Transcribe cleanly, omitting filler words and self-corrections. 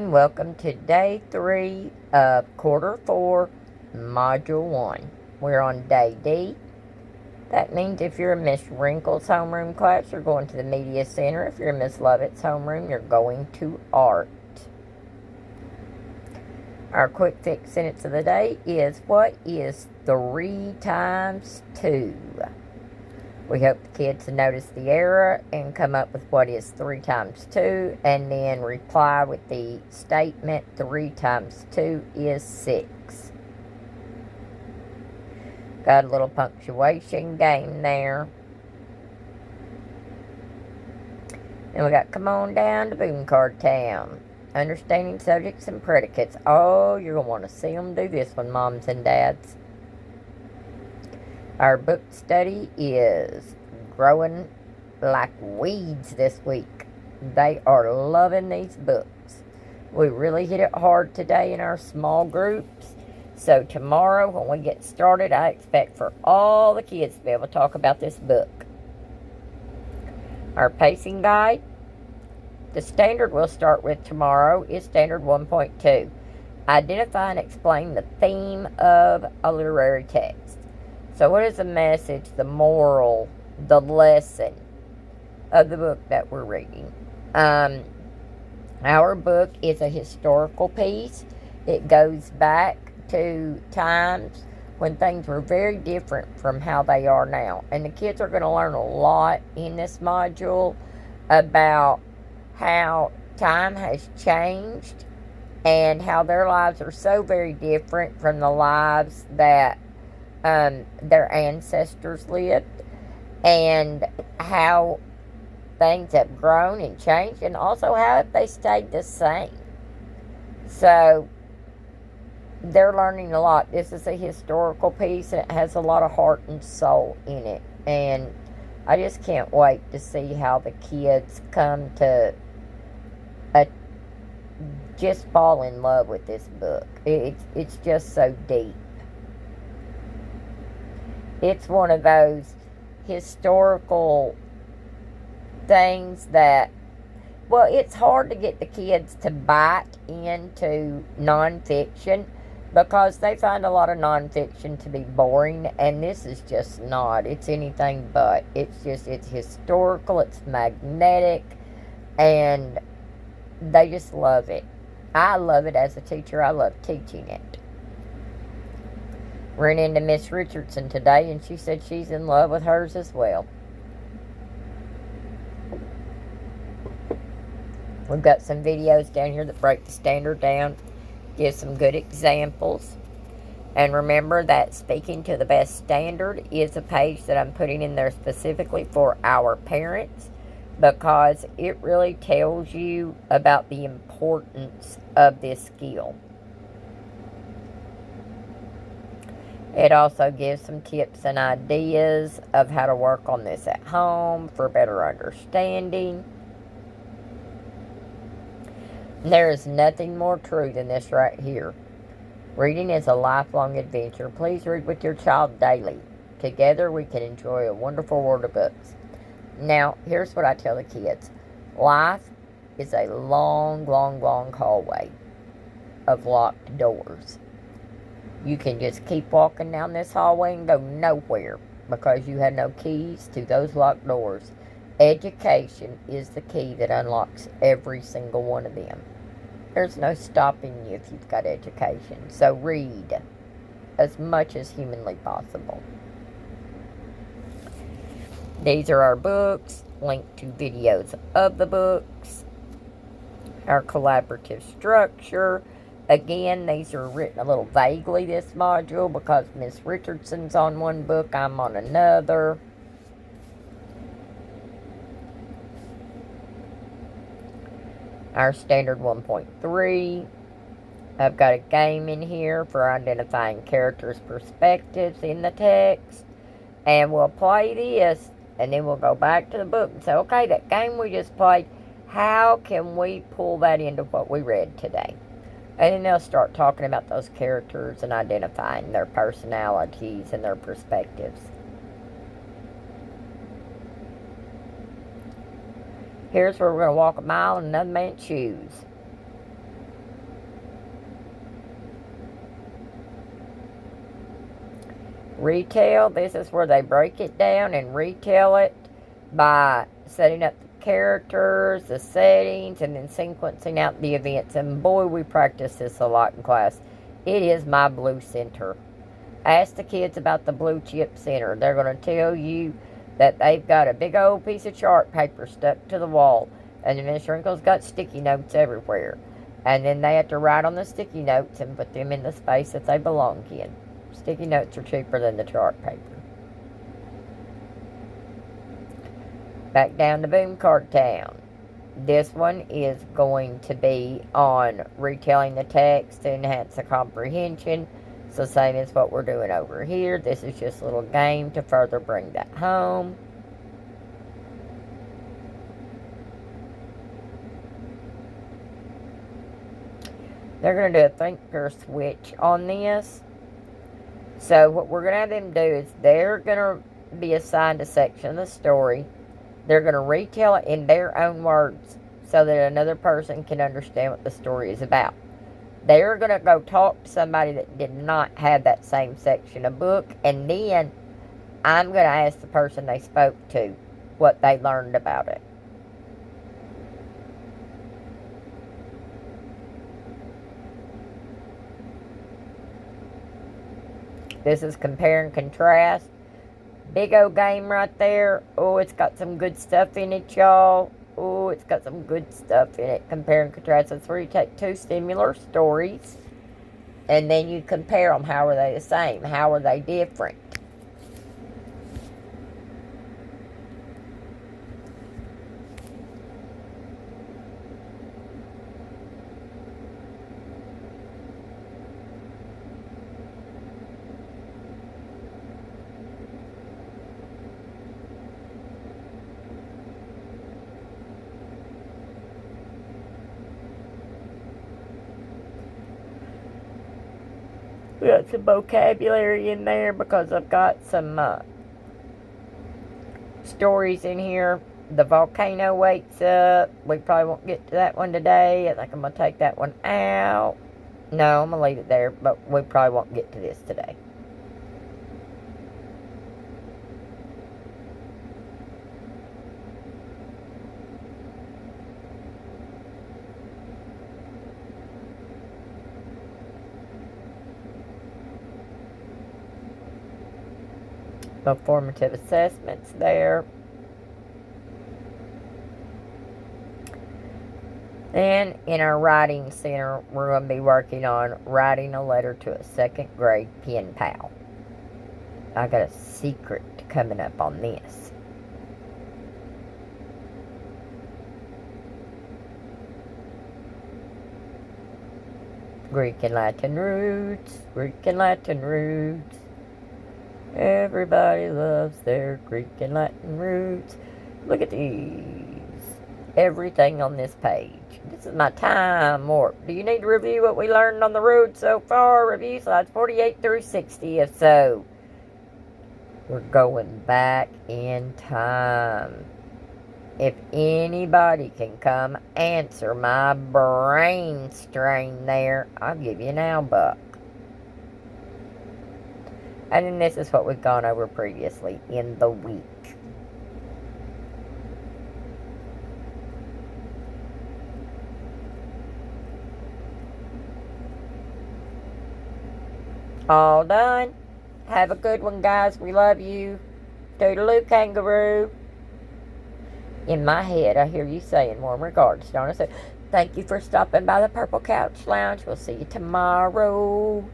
and welcome to day 3 of quarter 4, module 1. We're on day D. That means if you're in Miss Wrinkle's homeroom class, you're going to the Media Center. If you're in Miss Lovett's homeroom, you're going to art. Our quick fix sentence of the day is, what is 3 times 2? We hope the kids notice the error and come up with what is 3 times 2, and then reply with the statement 3 times 2 is 6. Got a little punctuation game there. And we got come on down to Boom Card Town. Understanding subjects and predicates. Oh, you're going to want to see them do this one, moms and dads. Our book study is Growing Like Weeds this week. They are loving these books. We really hit it hard today in our small groups. So tomorrow when we get started, I expect for all the kids to be able to talk about this book. Our pacing guide. The standard we'll start with tomorrow is standard 1.2. Identify and explain the theme of a literary text. So what is the message, the moral, the lesson of the book that we're reading? Our book is a historical piece. It goes back to times when things were very different from how they are now. And the kids are going to learn a lot in this module about how time has changed and how their lives are so very different from the lives that their ancestors lived, and how things have grown and changed, and also how they stayed the same. So they're learning a lot. This is a historical piece, and it has a lot of heart and soul in it, and I just can't wait to see how the kids come to just fall in love with this book. It's just so deep. It's one of those historical things that, well, it's hard to get the kids to bite into nonfiction because they find a lot of nonfiction to be boring, and this is just not. It's anything but. It's historical, it's magnetic, and they just love it. I love it as a teacher. I love teaching it. Ran into Miss Richardson today, and she said she's in love with hers as well. We've got some videos down here that break the standard down, give some good examples. And remember that Speaking to the Best Standard is a page that I'm putting in there specifically for our parents, because it really tells you about the importance of this skill. It also gives some tips and ideas of how to work on this at home for better understanding. There is nothing more true than this right here. Reading is a lifelong adventure. Please read with your child daily. Together we can enjoy a wonderful world of books. Now, here's what I tell the kids. Life is a long, long, long hallway of locked doors. You can just keep walking down this hallway and go nowhere because you have no keys to those locked doors. Education is the key that unlocks every single one of them. There's no stopping you if you've got education. So read as much as humanly possible. These are our books, linked to videos of the books, our collaborative structure. Again, these are written a little vaguely, this module, because Miss Richardson's on one book, I'm on another. Our standard 1.3. I've got a game in here for identifying characters' perspectives in the text. And we'll play this, and then we'll go back to the book and say, okay, that game we just played, how can we pull that into what we read today? And then they'll start talking about those characters and identifying their personalities and their perspectives. Here's where we're going to walk a mile in another man's shoes. Retail, this is where they break it down and retell it by setting up the characters, the settings, and then sequencing out the events. And boy, we practice this a lot in class. It is my blue center. Ask the kids about the blue chip center. They're going to tell you that they've got a big old piece of chart paper stuck to the wall, and then Miss Wrinkle's got sticky notes everywhere. And then they have to write on the sticky notes and put them in the space that they belong in. Sticky notes are cheaper than the chart paper. Back down to Boom Card Town. This one is going to be on retelling the text to enhance the comprehension. It's the same as what we're doing over here. This is just a little game to further bring that home. They're going to do a thinker switch on this. So what we're going to have them do is they're going to be assigned a section of the story. They're going to retell it in their own words so that another person can understand what the story is about. They're going to go talk to somebody that did not have that same section of book, and then I'm going to ask the person they spoke to what they learned about it. This is compare and contrast. Big old game right there. Oh, it's got some good stuff in it, y'all. Oh, it's got some good stuff in it. Compare and contrast. That's where you take two similar stories and then you compare them. How are they the same? How are they different? We got some vocabulary in there because I've got some stories in here. The volcano wakes up. We probably won't get to that one today. I think I'm going to take that one out. No, I'm going to leave it there, but we probably won't get to this today. No formative assessments there. And in our writing center, we're going to be working on writing a letter to a second grade pen pal. I got a secret coming up on this. Greek and Latin roots, Greek and Latin roots. Everybody loves their Greek and Latin roots. Look at these. Everything on this page. This is my time warp. Do you need to review what we learned on the road so far? Review slides 48 through 60. If so, we're going back in time. If anybody can come answer my brain strain there, I'll give you an $1. And then this is what we've gone over previously in the week. All done. Have a good one, guys. We love you. Toodaloo, kangaroo. In my head, I hear you saying warm regards, don't I? So, thank you for stopping by the Purple Couch Lounge. We'll see you tomorrow.